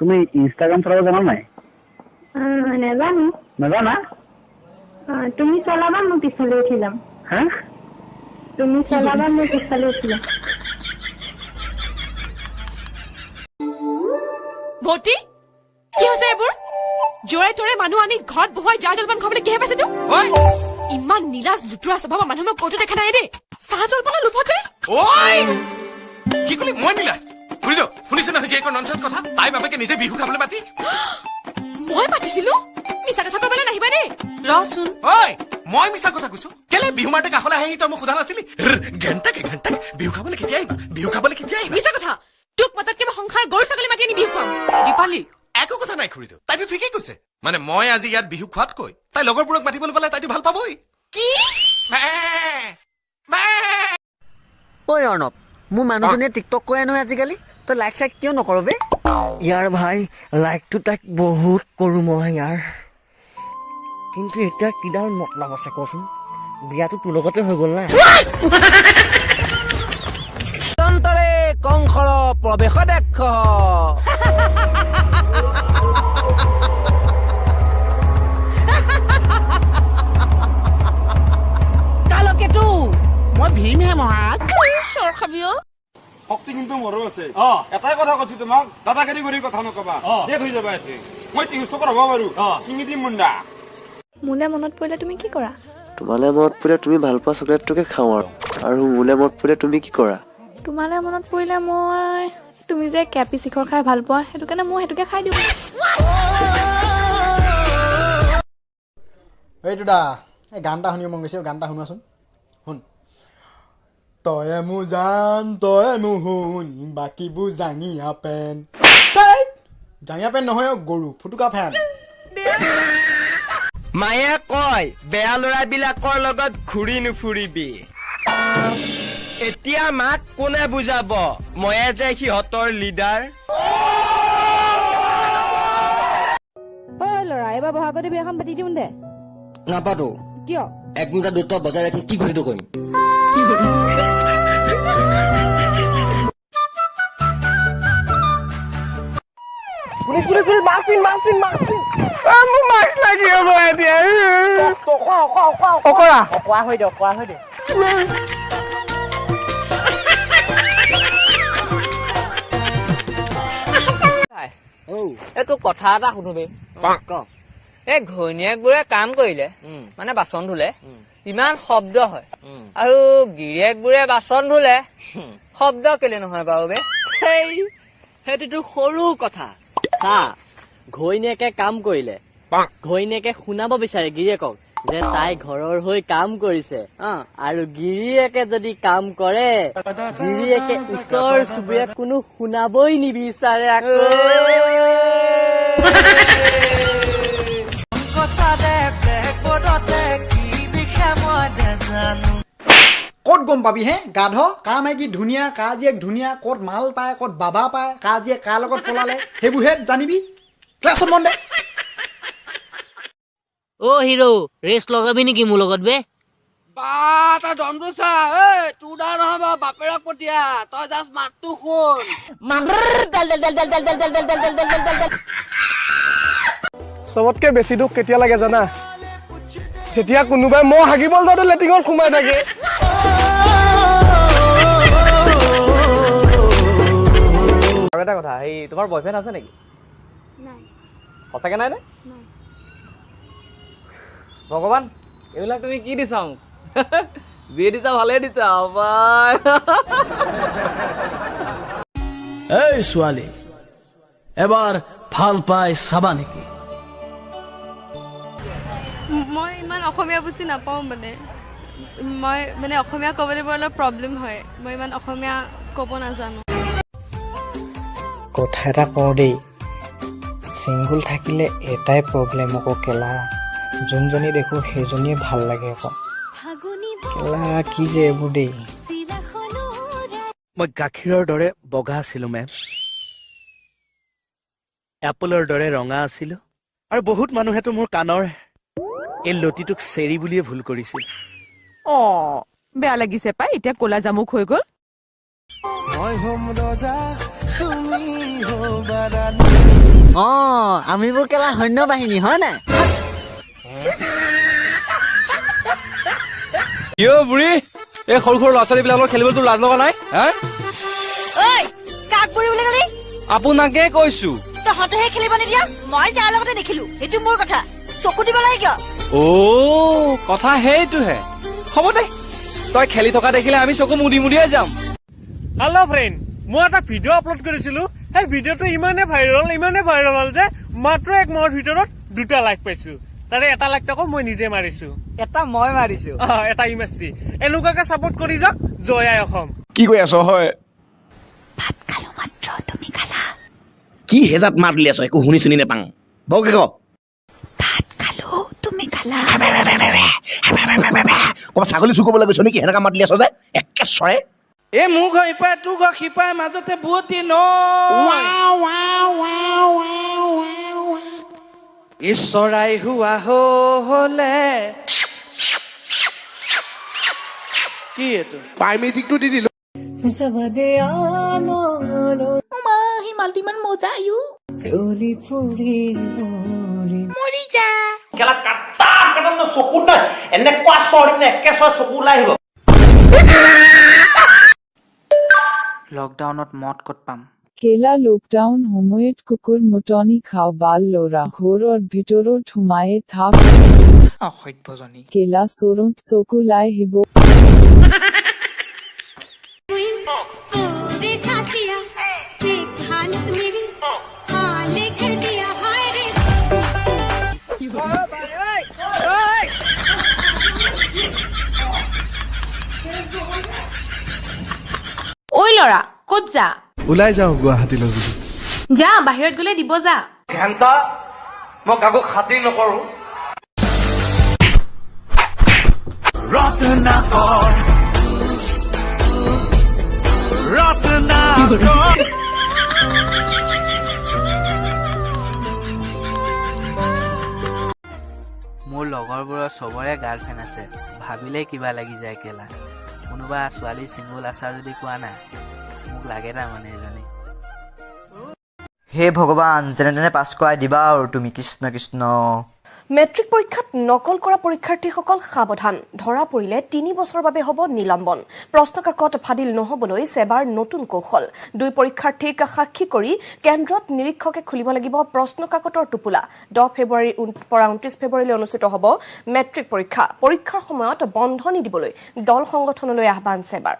তুমি ইনষ্টাগ্ৰাম চলাব জানা নাই? নাজানো। নাজানা? তুমি চলাবা, মই পিছফালে উঠি যাম। হা? তুমি চলাবা, মই পিছফালে উঠি যাম। ভৰ্তি কি হৈছে এইবোৰ? জোৰে তোৰে মানুহ আনি ঘৰত বহুৱাই জা জলপান খাবলৈ কিহে পাইছে তোক? ইমান নীলাজ লুতুৰা স্বভাৱৰ মানুহ মই ক'তো দেখা নাই দেই। চাহ জলপানৰ লোভতে কি কলি? মই নীলাজ? শুনিছো নহয় যে ননচেন্স কথা। তাই বাপেকে নিজে বিহু খাবলৈ মাতি মই মাতিছিলো? মিছা কথা কবলৈ নাহিবা দেই। ৰচোন মই মিছা কথা কৈছো? কেলে বিহু মাতে কাষলৈ আহি তই মোক সোধা নাছিলি? ঘণ্টাকে বিহু খাবলৈ কেতিয়া আহিবা? বিহু খাবলৈ কেতিয়া আহিবা? মিছা কথা। তোক মাতাত কিবা সংসাৰ গৰু ছাগলী মাতি আনি বিহু খুৱাম। দীপালী একো কথা নাই খুৰীদেউ, তাইতো ঠিকেই কৈছে। মানে মই আজি ইয়াত বিহু খোৱাতকৈ তাই লগৰবোৰক মাতিবলৈ পালে তাইতো ভাল পাবই। কি? ঐ অৰ্ণৱ, মোৰ মানুহজনীয়ে টিকটক কৰে নহয় আজিকালি। তই লাইক চাইক কিয় নকৰ বে? ইয়াৰ ভাই লাইকটো তাইক বহুত কৰো মই ইয়াৰ। কিন্তু এতিয়া কিডাল মতলব আছে কচোন? বিয়াটো তোৰ লগতে হৈ গ'ল না। তন্তৰে কংসৰ প্ৰৱেশ দেখ। কালকেতো মই ভীমহে মহাত চৰ খাবিও। শক্তি কিন্তু মোৰো আছে। এটাই কথা কৈছো তোমাক, দাদাগিৰি কৰি কথা নকবা। ডেট হৈ যাবা ইয়াতে। মই টিউচকৰ হ'ব পাৰো, চিঙি দিম মুণ্ডা। মোলে মনত পৰিলে তুমি কি কৰা? তোমালে মনত পৰিলে তুমি ভাল পোৱা চকলেটটোকে খাওঁ আৰু মোলে মনত পৰিলে তুমি কি কৰা? তোমালে মনত পৰিলে মই তুমি যে কেপি শিখৰ খাই ভাল পোৱা, সেইটো কাৰণে মই সেইটোকে খাই দিওঁ। এইটো দা এই গান এটা শুনিব মন গৈছে, গান এটা শুনাচোন। শুন। তয়ে মো জান তয়ে মো শুন বাকীবোৰ জাঙিয়া পেন। জাঙিয়া পেন নহয় গৰু ফুটুকা ফেন। মায়ে কয় বেয়া ল'ৰাবিলাকৰ লগত ঘূৰি নুফুৰিবি। এতিয়া মাক কোনে বুজাব? ময়ে যে সিহঁতৰ লিডাৰ। ল'ৰা এবাৰ বহাগতে বিয়াখন পাতি দিওঁ দে। নাপাতো। কিয়? এক মিনিট দুটা বজাই ৰাখি কি ঘূৰিটো কৰিম? এইটো কথা এটা সুধোবে। এই ঘৈণীয়েক বোৰে কাম কৰিলে মানে বাচন ধুলে ইমান শব্দ হয়, আৰু গিৰিয়েক বোৰে বাচন ধুলে শব্দ কেলে নহয় বাৰু বে? সেইটোতো সৰু কথা। চা, ঘৈণীয়েকে কাম কৰিলে ঘৈণীয়েকে শুনাব বিচাৰে গিৰিয়েকক যে তাই ঘৰৰ হৈ কাম কৰিছে, আৰু গিৰিয়েকে যদি কাম কৰে গিৰিয়েকে ওচৰ চুবুৰীয়া কোনো শুনাবই নিবিচাৰে। আকৌ ক'ত গম পাবি হে গাধ? কা মাইকী ধুনীয়া, কা জীয়েক ধুনীয়া, ক'ত মাল পায়, ক'ত বাবা পায়, কা জীয়েক কাৰ লগত পলালে, সেইবোৰহে জানিবি। ক্লাছত মন দে। হিৰো ৰেষ্ট লগাবি নেকি মোৰ লগত বে? তই দমটো চা। তোৰ দা নহয় বাৰু বাপেৰক পঠিয়া, তই জাষ্ট মাতটো শুন। চবতকে বেছি দুখ কেতিয়া লাগে জানা? যেতিয়া কোনোবাই মই হাগিবল যাওঁতে লেট্ৰিনত সোমাই থাকে। আৰু এটা কথা, তোমাৰ বয়ফ্ৰেণ্ড আছে নেকি? সঁচাকে নাই নে? ভগৱান, এইবিলাক তুমি কি দিছা মোক? যি দিছা ভালে দিছা। এই ছোৱালী, এবাৰ ভাল পাই চাবা নেকি? মই ইমান অসমীয়া বুজি নাপাওঁ মই অসমীয়া ক'বলৈ বৰ অলপ প্ৰব্লেম হয়। মই ইমান অসমীয়া ক'ব নাজানো। কথা এটা কওঁ দেই, চিংগুল থাকিলে এটাই প্ৰব্লেম আকৌ কেলা, যোনজনী দেখো সেইজনীয়ে ভাল লাগে আকৌ। কেলা কি যে এইবোৰ দেই। মই গাখীৰৰ দৰে বগা আছিলো মেম, এপলৰ দৰে ৰঙা আছিলো, আৰু বহুত মানুহেতো মোৰ কাণৰ এই লতিটোক চেৰি বুলিয়ে ভুল কৰিছিল। বেয়া লাগিছে পাই, এতিয়া ক'লা জামুক হৈ গ'ল। মই হ'ম ৰজা তুমি হ'বা ৰাণী। আমিবোৰ কেলা সৈন্য বাহিনী হয় নাই বুঢ়ী এই সৰু সৰু ল'ৰা ছোৱালীবিলাকৰ খেলিবলৈ লাজ লগা নাই কাক বুঢ়ী বুলি কলি আপোনাকে কৈছো তহঁতেহে খেলিব নিদিয়া মই যাৰ লগতে দেখিলো সেইটো মোৰ কথা চকু দিব লাগে কিয় কথা সেইটোহে হ'ব দে তই খেলি থকা দেখিলে আমি চকু মুদি মুদিয়ে যাম হেল্ল' ফ্ৰেণ্ড মই এটা ভিডিঅ' আপলোড কৰিছিলো সেই ভিডিঅ'টো ইমানে ভাইৰেল হ'ল যে মাত্ৰ 1 মাহৰ ভিতৰত 2টা লাইক পাইছো তাৰে এটা লাইক আকৌ মই নিজে মাৰিছো এটা মই মাৰিছো এটা ইমাৰ্চি এনেকুৱাকে চাপৰ্ট কৰি যাওক জয়াই অসম কি কৈ আছ হয় ভাত খালো মাত্ৰ তুমি খালা কি হেজাত মাত উলিয়াই আছ একো শুনি শুনি নেপাং বকে ক ভাত খালো তুমি খালা ক'ৰবাত ছাগলী চুকবলৈ গৈছ নেকি সেনেকা মাত উলিয়াই আছ যে একে চৰে এ মোক হৈ পাই তোক সিপাই মাজতে বুৱতী ন ঈশ্বৰাই হোৱা হলে কি এইটো পাইমেটিকটো দি দিলো মাল্টিমান মজা আয়ু মৰি যা কেলা কাটা কাটা চকু নাই এনেকুৱা চৰি নে একে চকু ওলাই আহিব লকডাউনত মদ ক'ত পাম কেলা লকডাউন সময়ত কুকুৰ মুটনি খাও বাল লৰা ঘৰৰ ভিতৰত সোমায়ে থাক অসভ্যজনী কেলা চৰত চকু লাই আহিব ঐ ল'ৰা ক'ত যা ওলাই যাওঁ গুৱাহাটীলৈ বুলি যা বাহিৰত গ'লে দিব যা ঘেন্টা মই কাকো খাতিৰ নকৰো মোৰ লগৰবোৰৰ চবৰে গাৰ্লফ্ৰেণ্ড আছে ভাবিলেই কিবা লাগি যায় কেলা কোনোবা ছোৱালী চিংগুল আছা যদি কোৱা না মোক লাগে তাৰমানে এজনী হে ভগৱান যেনে তেনে পাছ কৰাই দিবা আৰু তুমি কৃষ্ণ কৃষ্ণ মেট্ৰিক পৰীক্ষাত নকল কৰা পৰীক্ষাৰ্থীসকল সাৱধান ধৰা পৰিলে 3 বছৰৰ বাবে হ'ব নিলম্বন প্ৰশ্নকাকত ফাদিল নহবলৈ সেবাৰ নতুন কৌশল 2 পৰীক্ষাৰ্থীক সাক্ষী কৰি কেন্দ্ৰত নিৰীক্ষকে খুলিব লাগিব প্ৰশ্নকাকতৰ টুপুলা 10 ফেব্ৰুৱাৰীৰ পৰা 29 ফেব্ৰুৱাৰীলৈ অনুষ্ঠিত হ'ব মেট্ৰিক পৰীক্ষাৰ সময়ত বন্ধ নিদিবলৈ দল সংগঠনলৈ আহ্বান সেবাৰ